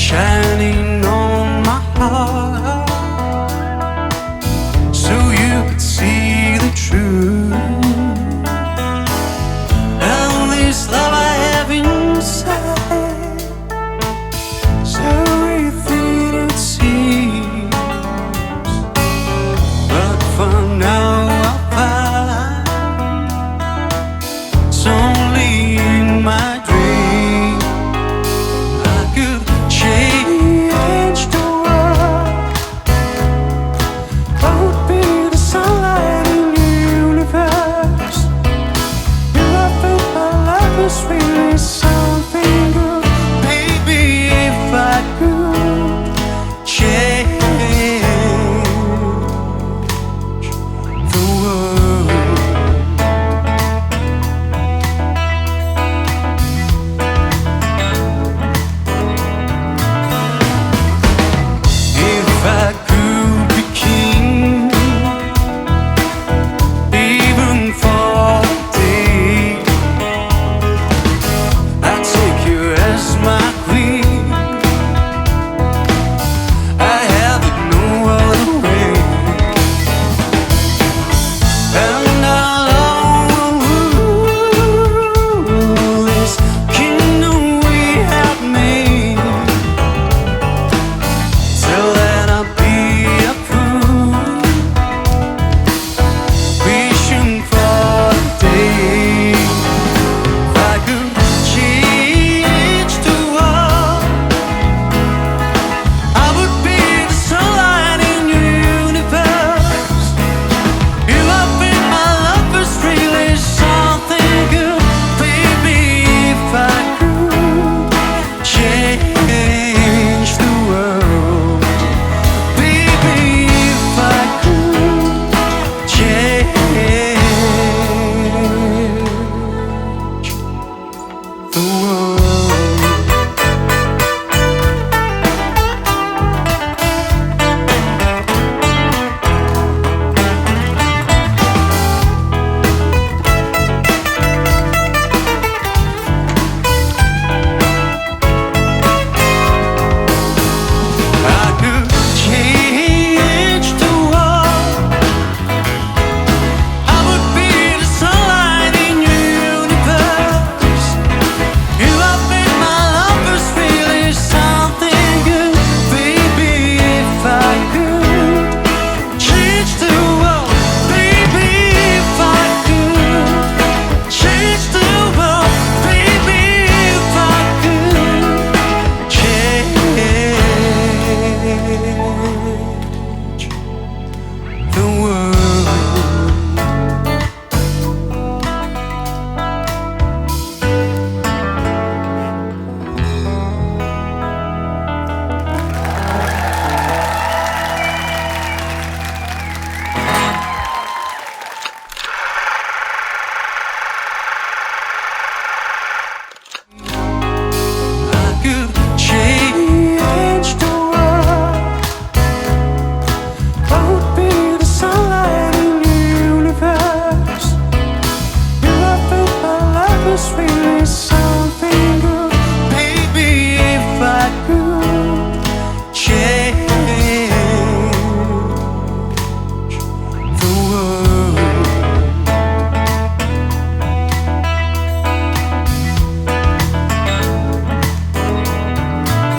shining on my heart, so you could see the truth. And this love I have inside, so everything it seems, but for now I find it's only in my dream. I could change the world, I would be the sunlight in the universe. You love me, my life is really something good. Baby, if I could change the world. If I could be king, even for a day, I'd take you as my queen.